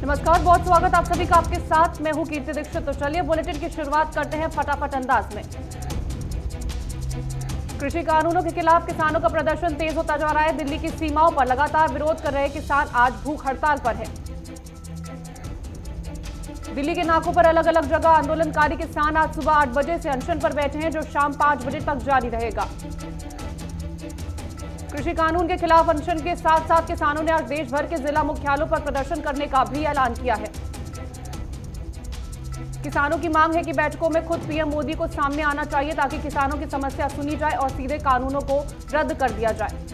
नमस्कार, बहुत स्वागत आप सभी का आपके साथ। मैं हूं कीर्ति दीक्षित। तो चलिए बुलेटिन की शुरुआत करते हैं फटाफट अंदाज में। कृषि कानूनों के खिलाफ किसानों का प्रदर्शन तेज होता जा रहा है। दिल्ली की सीमाओं पर लगातार विरोध कर रहे किसान आज भूख हड़ताल पर है। दिल्ली के नाकों पर अलग अलग जगह आंदोलनकारी किसान आज सुबह 8 बजे से अनशन पर बैठे हैं, जो शाम 5 बजे तक जारी रहेगा। कृषि कानून के खिलाफ अनशन के साथ साथ किसानों ने आज देश भर के जिला मुख्यालयों पर प्रदर्शन करने का भी ऐलान किया है। किसानों की मांग है कि बैठकों में खुद पीएम मोदी को सामने आना चाहिए, ताकि किसानों की समस्या सुनी जाए और सीधे कानूनों को रद्द कर दिया जाए।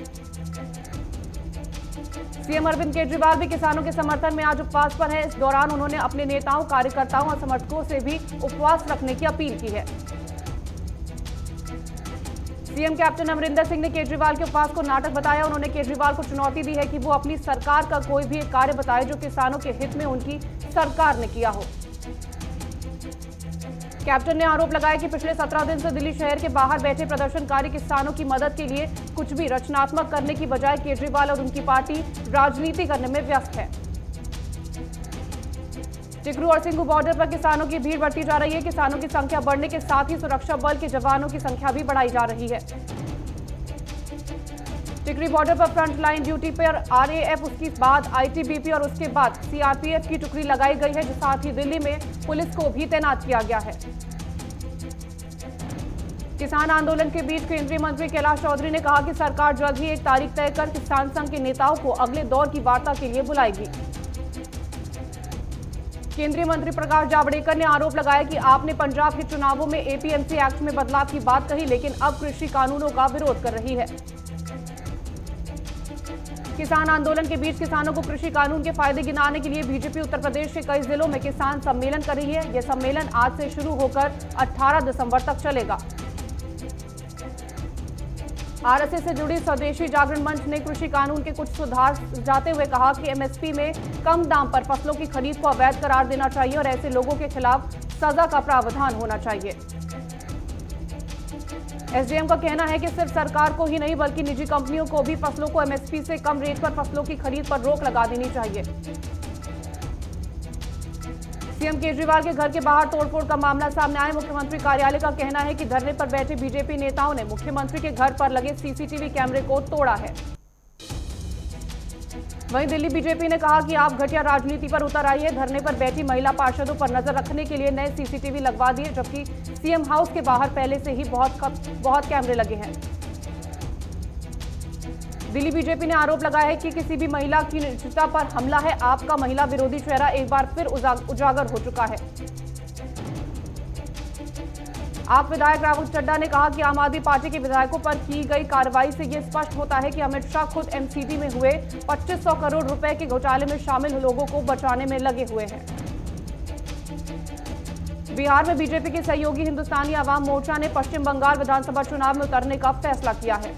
सीएम अरविंद केजरीवाल भी किसानों के समर्थन में आज उपवास पर है। इस दौरान उन्होंने अपने नेताओं, कार्यकर्ताओं और समर्थकों से भी उपवास रखने की अपील की है। सीएम कैप्टन अमरिंदर सिंह ने केजरीवाल के उपवास को नाटक बताया। उन्होंने केजरीवाल को चुनौती दी है कि वो अपनी सरकार का कोई भी कार्य बताए जो किसानों के हित में उनकी सरकार ने किया हो। कैप्टन ने आरोप लगाया कि पिछले 17 दिन से दिल्ली शहर के बाहर बैठे प्रदर्शनकारी किसानों की मदद के लिए कुछ भी रचनात्मक करने की बजाय केजरीवाल और उनकी पार्टी राजनीति करने में व्यस्त है। टिकरू और सिंघू बॉर्डर पर किसानों की भीड़ बढ़ती जा रही है। किसानों की संख्या बढ़ने के साथ ही सुरक्षा बल के जवानों की संख्या भी बढ़ाई जा रही है। टिकरी बॉर्डर पर फ्रंट लाइन ड्यूटी पर आरएएफ, उसके बाद आईटीबीपी और उसके बाद सीआरपीएफ की टुकड़ी लगाई गई है। साथ ही दिल्ली में पुलिस को भी तैनात किया गया है। किसान आंदोलन के बीच केंद्रीय मंत्री कैलाश चौधरी ने कहा कि सरकार जल्द ही एक तारीख तय कर किसान संघ के नेताओं को अगले दौर की वार्ता के लिए बुलाएगी। केंद्रीय मंत्री प्रकाश जावड़ेकर ने आरोप लगाया कि आपने पंजाब के चुनावों में एपीएमसी एक्ट में बदलाव की बात कही, लेकिन अब कृषि कानूनों का विरोध कर रही है। किसान आंदोलन के बीच किसानों को कृषि कानून के फायदे गिनाने के लिए बीजेपी उत्तर प्रदेश के कई जिलों में किसान सम्मेलन कर रही है। यह सम्मेलन आज से शुरू होकर 18 दिसंबर तक चलेगा। आरएसएस से जुड़ी स्वदेशी जागरण मंच ने कृषि कानून के कुछ सुधार सुझाते हुए कहा कि एमएसपी में कम दाम पर फसलों की खरीद को अवैध करार देना चाहिए और ऐसे लोगों के खिलाफ सजा का प्रावधान होना चाहिए। एसडीएम का कहना है कि सिर्फ सरकार को ही नहीं बल्कि निजी कंपनियों को भी फसलों को एमएसपी से कम रेट पर फसलों की खरीद पर रोक लगा देनी चाहिए। सीएम केजरीवाल के घर के बाहर तोड़फोड़ का मामला सामने आया। मुख्यमंत्री कार्यालय का कहना है कि धरने पर बैठे बीजेपी नेताओं ने मुख्यमंत्री के घर पर लगे सीसीटीवी कैमरे को तोड़ा है। वहीं दिल्ली बीजेपी ने कहा कि आप घटिया राजनीति पर उतर आई है। धरने पर बैठी महिला पार्षदों पर नजर रखने के लिए नए सीसीटीवी लगवा दिए, जबकि सीएम हाउस के बाहर पहले से ही बहुत कैमरे लगे हैं। दिल्ली बीजेपी ने आरोप लगाया है कि किसी भी महिला की निजता पर हमला है। आपका महिला विरोधी चेहरा एक बार फिर उजागर हो चुका है। आप विधायक राहुल चड्ढा ने कहा कि आम आदमी पार्टी के विधायकों पर की गई कार्रवाई से यह स्पष्ट होता है कि अमित शाह खुद एमसीडी में हुए 2500 करोड़ रुपए के घोटाले में शामिल लोगों को बचाने में लगे हुए हैं। बिहार में बीजेपी के सहयोगी हिंदुस्तानी आवाम मोर्चा ने पश्चिम बंगाल विधानसभा चुनाव में उतरने का फैसला किया है।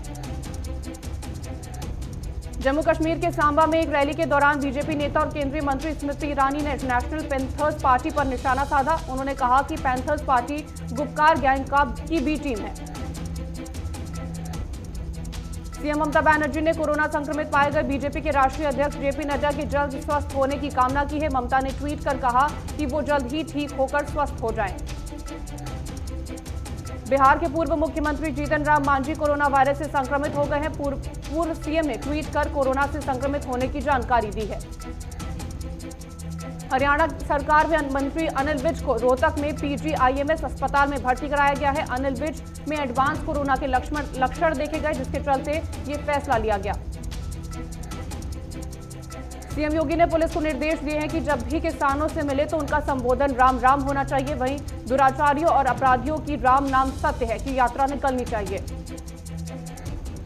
जम्मू कश्मीर के सांबा में एक रैली के दौरान बीजेपी नेता और केंद्रीय मंत्री स्मृति ईरानी ने नेशनल पैंथर्स पार्टी पर निशाना साधा। उन्होंने कहा कि पैंथर्स पार्टी गुपकार गैंग की बी टीम है। सीएम ममता बनर्जी ने कोरोना संक्रमित पाए गए बीजेपी के राष्ट्रीय अध्यक्ष जेपी नड्डा के जल्द स्वस्थ होने की कामना की है। ममता ने ट्वीट कर कहा कि वो जल्द ही ठीक होकर स्वस्थ हो जाएं। बिहार के पूर्व मुख्यमंत्री जीतन राम मांझी कोरोना वायरस से संक्रमित हो गए हैं। पूर्व सीएम ने ट्वीट कर कोरोना से संक्रमित होने की जानकारी दी है। हरियाणा सरकार में मंत्री अनिल विज को रोहतक में पीजीआईएमएस अस्पताल में भर्ती कराया गया है। अनिल विज में एडवांस कोरोना के लक्षण देखे गए, जिसके चलते ये फैसला लिया गया। सीएम योगी ने पुलिस को निर्देश दिए हैं कि जब भी किसानों से मिले तो उनका संबोधन राम राम होना चाहिए। वहीं दुराचारियों और अपराधियों की राम नाम सत्य है कि यात्रा निकलनी चाहिए।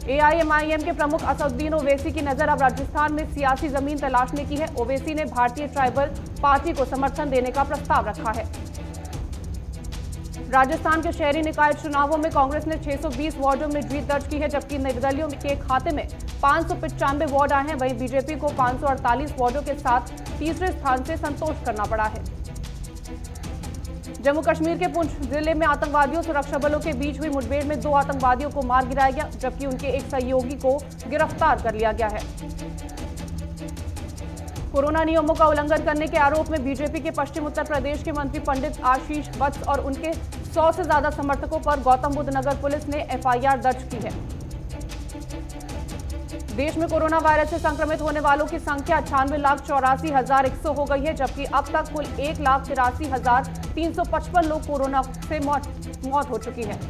एआईएमआईएम के प्रमुख असदुद्दीन ओवैसी की नजर अब राजस्थान में सियासी जमीन तलाशने की है। ओवैसी ने भारतीय ट्राइबल पार्टी को समर्थन देने का प्रस्ताव रखा है। राजस्थान के शहरी निकाय चुनावों में कांग्रेस ने 620 वार्डों में जीत दर्ज की है, जबकि निर्दलियों के खाते में 595 वार्ड आए हैं। वहीं बीजेपी को 548 वार्डों के साथ तीसरे स्थान से संतोष करना पड़ा है। जम्मू कश्मीर के पुंछ जिले में आतंकवादियों सुरक्षा बलों के बीच हुई मुठभेड़ में 2 आतंकवादियों को मार गिराया गया, जबकि उनके एक सहयोगी को गिरफ्तार कर लिया गया है। कोरोना नियमों का उल्लंघन करने के आरोप में बीजेपी के पश्चिम उत्तर प्रदेश के मंत्री पंडित आशीष वत्स और उनके 100 से ज्यादा समर्थकों पर गौतम बुद्ध नगर पुलिस ने एफआईआर दर्ज की है। देश में कोरोना वायरस से संक्रमित होने वालों की संख्या 98,84,100 हो गई है, जबकि अब तक कुल 1,83,355 लोग कोरोना से मौत हो चुकी है।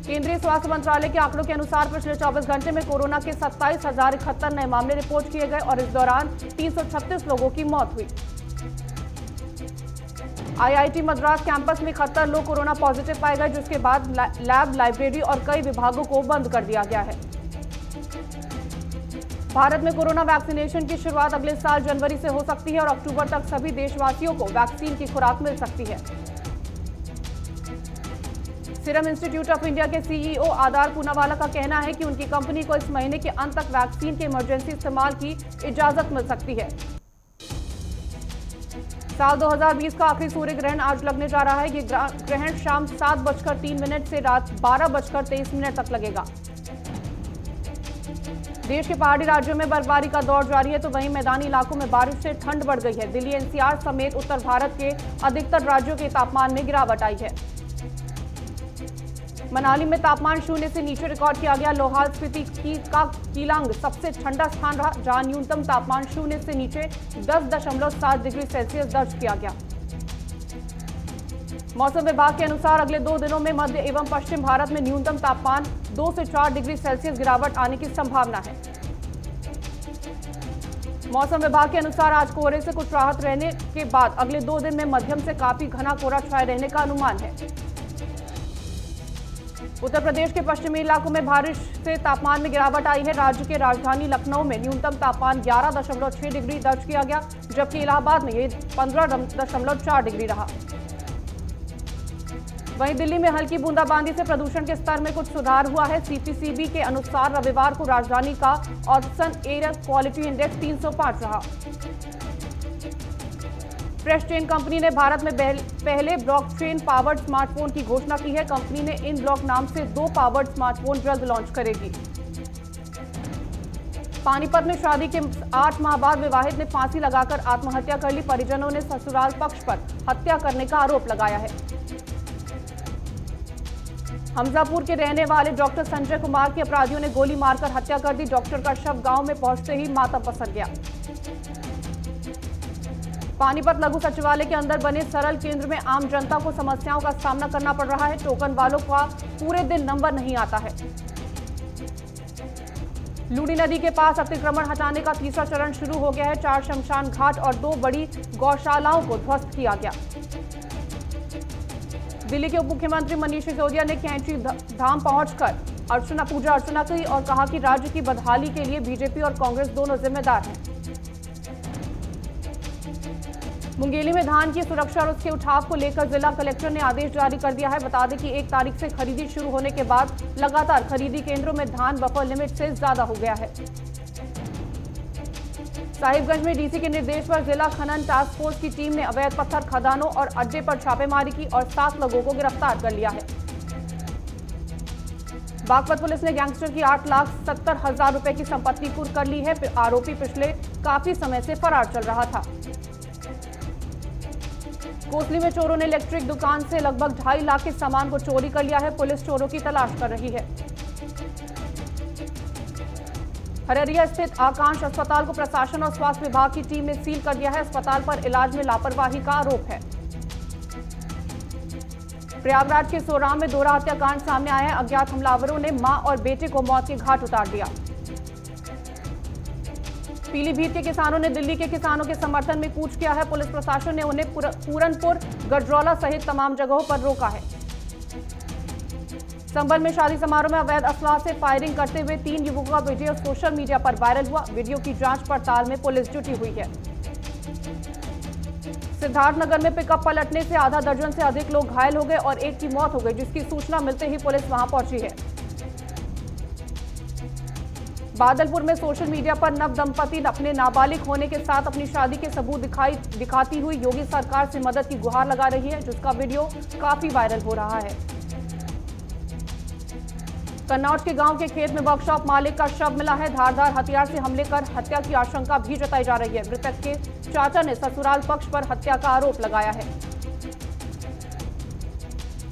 केंद्रीय स्वास्थ्य मंत्रालय के आंकड़ों के अनुसार पिछले 24 घंटे में कोरोना के 27,071 नए मामले रिपोर्ट किए गए और इस दौरान 336 लोगों की मौत हुई। आईआईटी मद्रास कैंपस में 71 लोग कोरोना पॉजिटिव पाए गए, जिसके बाद लैब, लाइब्रेरी और कई विभागों को बंद कर दिया गया है। भारत में कोरोना वैक्सीनेशन की शुरुआत अगले साल जनवरी से हो सकती है और अक्टूबर तक सभी देशवासियों को वैक्सीन की खुराक मिल सकती है। सीरम इंस्टीट्यूट ऑफ इंडिया के सीईओ आधार पूनावाला का कहना है कि उनकी कंपनी को इस महीने के अंत तक वैक्सीन के इमरजेंसी इस्तेमाल की इजाजत मिल सकती है। साल 2020 का आखिरी सूर्य ग्रहण आज लगने जा रहा है। ये ग्रहण शाम 7:03 से रात 12:23 तक लगेगा। देश के पहाड़ी राज्यों में बर्फबारी का दौर जारी है, तो वहीं मैदानी इलाकों में बारिश से ठंड बढ़ गई है। दिल्ली एनसीआर समेत उत्तर भारत के अधिकतर राज्यों के तापमान में गिरावट आई है। मनाली में तापमान 0 से नीचे रिकॉर्ड किया गया। लाहौल स्पीति का कीलांग सबसे ठंडा स्थान रहा, जहां न्यूनतम तापमान 0 से नीचे 10.7 डिग्री सेल्सियस दर्ज किया गया। मौसम विभाग के अनुसार अगले 2 दिनों में मध्य एवं पश्चिम भारत में न्यूनतम तापमान 2 से 4 डिग्री सेल्सियस गिरावट आने की संभावना है। मौसम विभाग के अनुसार आज कोहरे से कुछ राहत रहने के बाद अगले 2 दिन में मध्यम से काफी घना कोहरा छाए रहने का अनुमान है। उत्तर प्रदेश के पश्चिमी इलाकों में बारिश से तापमान में गिरावट आई है। राज्य के राजधानी लखनऊ में न्यूनतम तापमान 11.6 डिग्री दर्ज किया गया, जबकि इलाहाबाद में ये 15.4 डिग्री रहा। वहीं दिल्ली में हल्की बूंदाबांदी से प्रदूषण के स्तर में कुछ सुधार हुआ है। सीपीसीबी के अनुसार रविवार को राजधानी का औसतन एयर क्वालिटी इंडेक्स 305 रहा। फ्रेश चेन कंपनी ने भारत में पहले ब्लॉकचेन पावर्ड स्मार्टफोन की घोषणा की है। कंपनी ने इन ब्लॉक नाम से 2 पावर्ड स्मार्टफोन जल्द लॉन्च करेगी। पानीपत में शादी के 8 माह बाद विवाहित ने फांसी लगाकर आत्महत्या कर ली। परिजनों ने ससुराल पक्ष पर हत्या करने का आरोप लगाया है। हमजापुर के रहने वाले डॉक्टर संजय कुमार की अपराधियों ने गोली मारकर हत्या कर दी। डॉक्टर का शव गांव में पहुंचते ही मातम पसर गया। पानीपत लघु सचिवालय के अंदर बने सरल केंद्र में आम जनता को समस्याओं का सामना करना पड़ रहा है। टोकन वालों का पूरे दिन नंबर नहीं आता है। लूनी नदी के पास अतिक्रमण हटाने का तीसरा चरण शुरू हो गया है। 4 शमशान घाट और 2 बड़ी गौशालाओं को ध्वस्त किया गया। दिल्ली के उप मुख्यमंत्री मनीष सिसोदिया ने कैंची धाम पहुंचकर पूजा अर्चना की और कहा कि राज्य की बदहाली के लिए बीजेपी और कांग्रेस दोनों जिम्मेदार हैं। मुंगेली में धान की सुरक्षा और उसके उठाव को लेकर जिला कलेक्टर ने आदेश जारी कर दिया है। बता दें कि 1 तारीख से खरीदी शुरू होने के बाद लगातार खरीदी केंद्रों में धान बफर लिमिट से ज्यादा हो गया है। साहिबगंज में डीसी के निर्देश पर जिला खनन टास्क फोर्स की टीम ने अवैध पत्थर खदानों और अड्डे पर छापेमारी की और 7 लोगों को गिरफ्तार कर लिया है। बागपत पुलिस ने गैंगस्टर की 8,70,000 रुपए की संपत्ति कुर्क कर ली है। आरोपी पिछले काफी समय से फरार चल रहा था। कोसली में चोरों ने इलेक्ट्रिक दुकान से लगभग 2.5 लाख के सामान को चोरी कर लिया है। पुलिस चोरों की तलाश कर रही है। हररिया स्थित आकांक्ष अस्पताल को प्रशासन और स्वास्थ्य विभाग की टीम ने सील कर दिया है। अस्पताल पर इलाज में लापरवाही का आरोप है। प्रयागराज के सोराम में दोहरा हत्याकांड सामने आया है। अज्ञात हमलावरों ने मां और बेटे को मौत के घाट उतार दिया। पीलीभीत के किसानों ने दिल्ली के किसानों के समर्थन में कूच किया है। पुलिस प्रशासन ने उन्हें पूरनपुर, गडरौला सहित तमाम जगहों पर रोका है। संभल में शादी समारोह में अवैध असलाह से फायरिंग करते हुए 3 युवकों का वीडियो सोशल मीडिया पर वायरल हुआ। वीडियो की जांच पड़ताल में पुलिस जुटी हुई है। सिद्धार्थनगर में पिकअप पलटने से आधा दर्जन से अधिक लोग घायल हो गए और एक की मौत हो गई, जिसकी सूचना मिलते ही पुलिस वहां पहुंची है। बादलपुर में सोशल मीडिया पर नव दंपति अपने नाबालिग होने के साथ अपनी शादी के सबूत दिखाती हुई योगी सरकार से मदद की गुहार लगा रही है, जिसका वीडियो काफी वायरल हो रहा है। कन्नौज के गांव के खेत में वर्कशॉप मालिक का शव मिला है। धारदार हथियार से हमले कर हत्या की आशंका भी जताई जा रही है। मृतक के चाचा ने ससुराल पक्ष पर हत्या का आरोप लगाया है।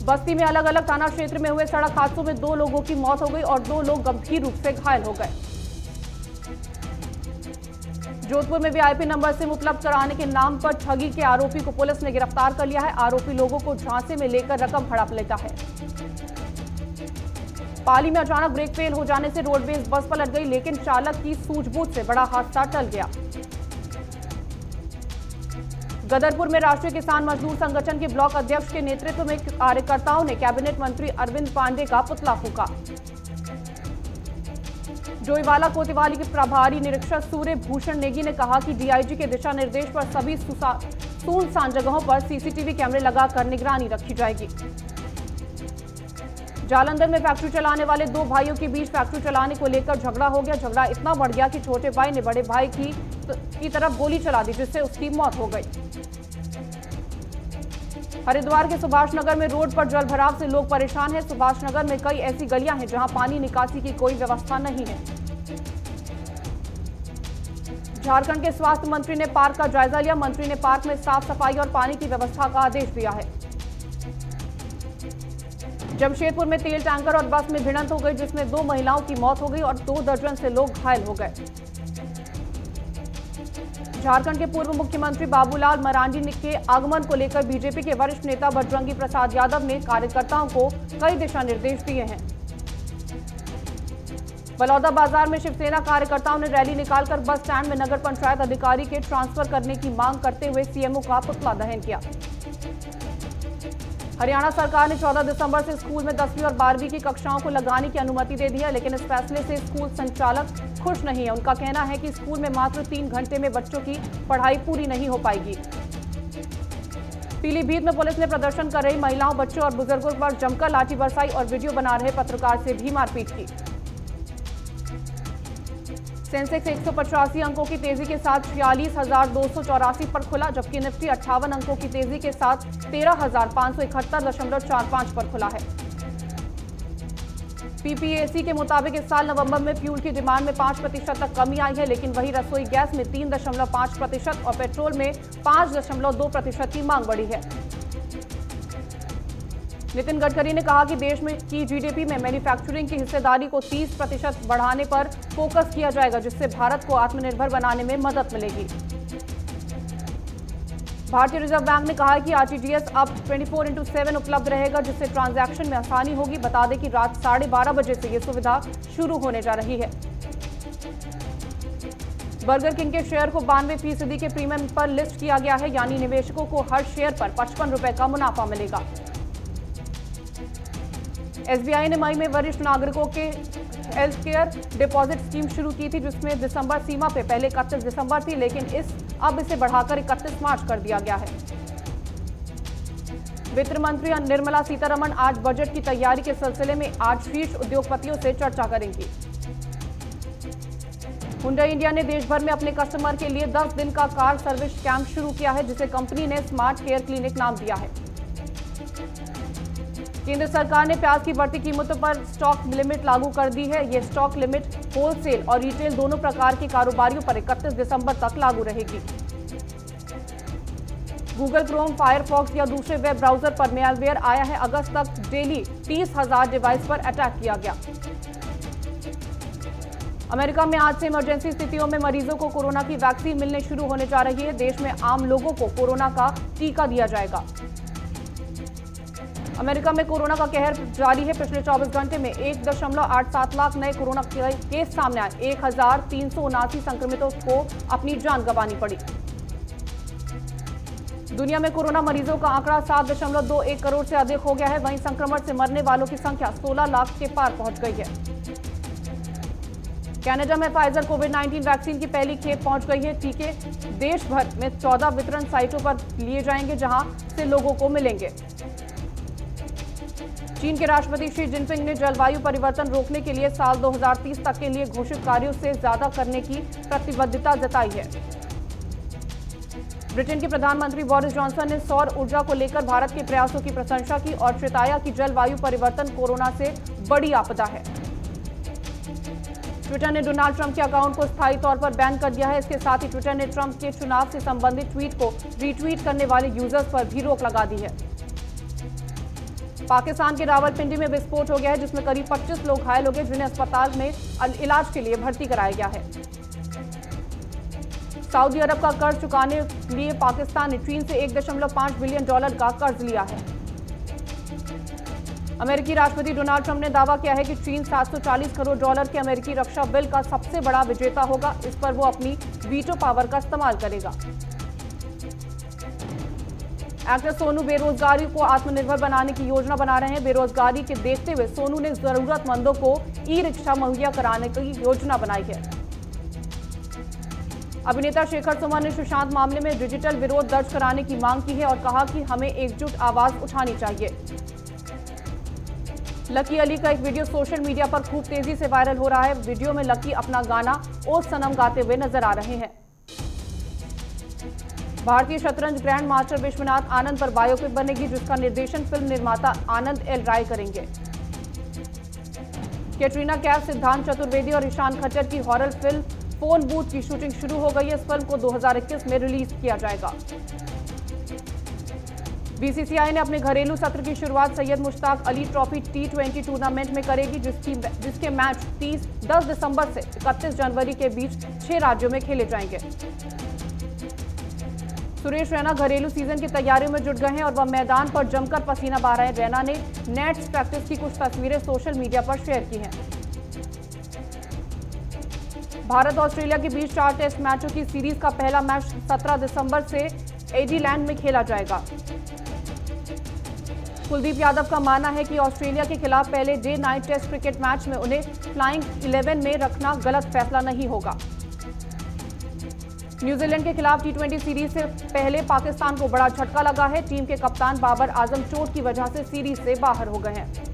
बस्ती में अलग अलग थाना क्षेत्र में हुए सड़क हादसों में 2 लोगों की मौत हो गई और 2 लोग गंभीर रूप से घायल हो गए। जोधपुर में वीआईपी नंबर सिम उपलब्ध कराने के नाम पर ठगी के आरोपी को पुलिस ने गिरफ्तार कर लिया है। आरोपी लोगों को झांसे में लेकर रकम हड़प लेता है। पाली में अचानक ब्रेक फेल हो जाने से रोडवेज बस पलट गई, लेकिन चालक की सूझबूझ से बड़ा हादसा टल गया। गदरपुर में राष्ट्रीय किसान मजदूर संगठन के ब्लॉक अध्यक्ष के नेतृत्व में कार्यकर्ताओं ने कैबिनेट मंत्री अरविंद पांडे का पुतला फूंका। जोईवाला कोतवाली के प्रभारी निरीक्षक सूर्य भूषण नेगी ने कहा कि डीआईजी के दिशा निर्देश पर सभी सुनसान जगहों पर सीसीटीवी कैमरे लगाकर निगरानी रखी जाएगी। जालंधर में फैक्ट्री चलाने वाले 2 भाइयों के बीच फैक्ट्री चलाने को लेकर झगड़ा हो गया। झगड़ा इतना बढ़ गया कि छोटे भाई ने बड़े भाई की तरफ गोली चला दी, जिससे उसकी मौत हो गई। हरिद्वार के सुभाष नगर में रोड पर जल भराव से लोग परेशान हैं। सुभाष नगर में कई ऐसी गलियां हैं जहां पानी निकासी की कोई व्यवस्था नहीं है। झारखंड के स्वास्थ्य मंत्री ने पार्क का जायजा लिया। मंत्री ने पार्क में साफ सफाई और पानी की व्यवस्था का आदेश दिया है। जमशेदपुर में तेल टैंकर और बस में भिड़ंत हो गई, जिसमें 2 महिलाओं की मौत हो गई और 2 दर्जन से लोग घायल हो गए। झारखंड के पूर्व मुख्यमंत्री बाबूलाल मरांडी के आगमन को लेकर बीजेपी के वरिष्ठ नेता बजरंगी प्रसाद यादव ने कार्यकर्ताओं को कई दिशा निर्देश दिए हैं। बलौदा बाजार में शिवसेना कार्यकर्ताओं ने रैली निकालकर बस स्टैंड में नगर पंचायत अधिकारी के ट्रांसफर करने की मांग करते हुए सीएमओ का पुतला दहन किया। हरियाणा सरकार ने 14 दिसंबर से स्कूल में 10वीं और 12वीं की कक्षाओं को लगाने की अनुमति दे दी है, लेकिन इस फैसले से स्कूल संचालक खुश नहीं है। उनका कहना है कि स्कूल में मात्र 3 घंटे में बच्चों की पढ़ाई पूरी नहीं हो पाएगी। पीलीभीत में पुलिस ने प्रदर्शन कर रही महिलाओं, बच्चों और बुजुर्गों पर जमकर लाठी बरसाई और वीडियो बना रहे पत्रकार से भी मारपीट की। सेंसेक्स 185 अंकों की तेजी के साथ 46,284 पर खुला, जबकि निफ्टी 58 अंकों की तेजी के साथ 13,571.45 पर खुला है। पीपीएसी के मुताबिक इस साल नवंबर में फ्यूल की डिमांड में 5% तक कमी आई है, लेकिन वही रसोई गैस में 3.5% और पेट्रोल में 5.2% की मांग बढ़ी है। नितिन गडकरी ने कहा कि देश में की जीडीपी में मैन्युफैक्चरिंग की हिस्सेदारी को 30% बढ़ाने पर फोकस किया जाएगा, जिससे भारत को आत्मनिर्भर बनाने में मदद मिलेगी। भारतीय रिजर्व बैंक ने कहा है कि आरटीजीएस अब 24/7 उपलब्ध रहेगा, जिससे ट्रांजैक्शन में आसानी होगी। बता दें कि रात 12:30 बजे से यह सुविधा शुरू होने जा रही है। बर्गर किंग के शेयर को 92% के प्रीमियम पर लिस्ट किया गया है, यानी निवेशकों को हर शेयर पर 55 रुपए का मुनाफा मिलेगा। एसबीआई ने मई में वरिष्ठ नागरिकों के हेल्थ केयर डिपॉजिट स्कीम शुरू की थी, जिसमें दिसंबर सीमा पे पहले 31 दिसंबर थी, लेकिन अब इसे बढ़ाकर 31 मार्च कर दिया गया है। वित्त मंत्री निर्मला सीतारमण आज बजट की तैयारी के सिलसिले में आज शीर्ष उद्योगपतियों से चर्चा करेंगी। हुंडई इंडिया ने देश भर में अपने कस्टमर के लिए 10 दिन का कार सर्विस कैंप शुरू किया है, जिसे कंपनी ने स्मार्ट केयर क्लिनिक नाम दिया है। केंद्र सरकार ने प्याज की बढ़ती कीमतों पर स्टॉक लिमिट लागू कर दी है। ये स्टॉक लिमिट होलसेल और रिटेल दोनों प्रकार के कारोबारियों पर 31 दिसंबर तक लागू रहेगी। गूगल क्रोम, फायरफॉक्स या दूसरे वेब ब्राउजर पर मेलवेयर आया है। अगस्त तक डेली 30,000 डिवाइस पर अटैक किया गया। अमेरिका में आज से इमरजेंसी स्थितियों में मरीजों को कोरोना की वैक्सीन मिलने शुरू होने जा रही है। देश में आम लोगों को कोरोना का टीका दिया जाएगा। अमेरिका में कोरोना का कहर जारी है। पिछले 24 घंटे में 1.87 लाख नए कोरोना केस सामने आए। 1,379 संक्रमितों को अपनी जान गंवानी पड़ी। दुनिया में कोरोना मरीजों का आंकड़ा 7.21 करोड़ से अधिक हो गया है। वहीं संक्रमण से मरने वालों की संख्या 16 लाख के पार पहुंच गई है। कनाडा में फाइजर कोविड-19 वैक्सीन की पहली खेप पहुंच गई है। टीके देश भर में 14 वितरण साइटों पर लिए जाएंगे, जहां से लोगों को मिलेंगे। चीन के राष्ट्रपति शी जिनपिंग ने जलवायु परिवर्तन रोकने के लिए साल 2030 तक के लिए घोषित कार्यों से ज्यादा करने की प्रतिबद्धता जताई है। ब्रिटेन के प्रधानमंत्री बोरिस जॉनसन ने सौर ऊर्जा को लेकर भारत के प्रयासों की प्रशंसा की और चेताया कि जलवायु परिवर्तन कोरोना से बड़ी आपदा है। ट्विटर ने डोनाल्ड ट्रंप के अकाउंट को स्थायी तौर पर बैन कर दिया है। इसके साथ ही ट्विटर ने ट्रंप के चुनाव से संबंधित ट्वीट को रीट्वीट करने वाले यूजर्स पर भी रोक लगा दी है। पाकिस्तान के रावलपिंडी में विस्फोट हो गया है, जिसमें करीब 25 लोग घायल हो गए, जिन्हें अस्पताल में इलाज के लिए भर्ती कराया गया है। सऊदी अरब का कर्ज चुकाने के लिए पाकिस्तान ने चीन से $1.5 बिलियन का कर्ज लिया है। अमेरिकी राष्ट्रपति डोनाल्ड ट्रंप ने दावा किया है कि चीन $740 करोड़ के अमेरिकी रक्षा बिल का सबसे बड़ा विजेता होगा। इस पर वो अपनी वीटो पावर का इस्तेमाल करेगा। एक्टर सोनू बेरोजगारी को आत्मनिर्भर बनाने की योजना बना रहे हैं। बेरोजगारी के देखते हुए सोनू ने जरूरतमंदों को ई-रिक्शा मुहैया कराने की योजना बनाई है। अभिनेता शेखर सुमन ने सुशांत मामले में डिजिटल विरोध दर्ज कराने की मांग की है और कहा कि हमें एकजुट आवाज उठानी चाहिए। लकी अली का एक वीडियो सोशल मीडिया पर खूब तेजी से वायरल हो रहा है। वीडियो में लकी अपना गाना ओ सनम गाते हुए नजर आ रहे हैं। भारतीय शतरंज ग्रैंड मास्टर विश्वनाथ आनंद पर बायोपिक बनेगी, जिसका निर्देशन फिल्म निर्माता आनंद एल राय करेंगे। कैटरीना कैफ, सिद्धांत चतुर्वेदी और ईशान खट्टर की हॉरर फिल्म फोन बूथ की शूटिंग शुरू हो गई है। इस फिल्म को 2021 में रिलीज किया जाएगा। बीसीसीआई ने अपने घरेलू सत्र की शुरुआत Syed Mushtaq Ali trophy T20 tournament में करेगी, जिसके मैच 10 दिसंबर से 31 जनवरी के बीच 6 राज्यों में खेले जाएंगे। सुरेश रैना घरेलू सीजन की तैयारियों में जुट गए हैं और वह मैदान पर जमकर पसीना बहा रहे हैं। रैना ने नेट्स प्रैक्टिस की कुछ तस्वीरें सोशल मीडिया पर शेयर की हैं। भारत ऑस्ट्रेलिया के बीच 4 टेस्ट मैचों की सीरीज का पहला मैच 17 दिसंबर से एडीलैंड में खेला जाएगा। कुलदीप यादव का मानना है कि ऑस्ट्रेलिया के खिलाफ पहले day night test cricket match में उन्हें फ्लाइंग 11 में रखना गलत फैसला नहीं होगा। न्यूजीलैंड के खिलाफ T20 सीरीज से पहले पाकिस्तान को बड़ा झटका लगा है। टीम के कप्तान बाबर आजम चोट की वजह से सीरीज से बाहर हो गए हैं।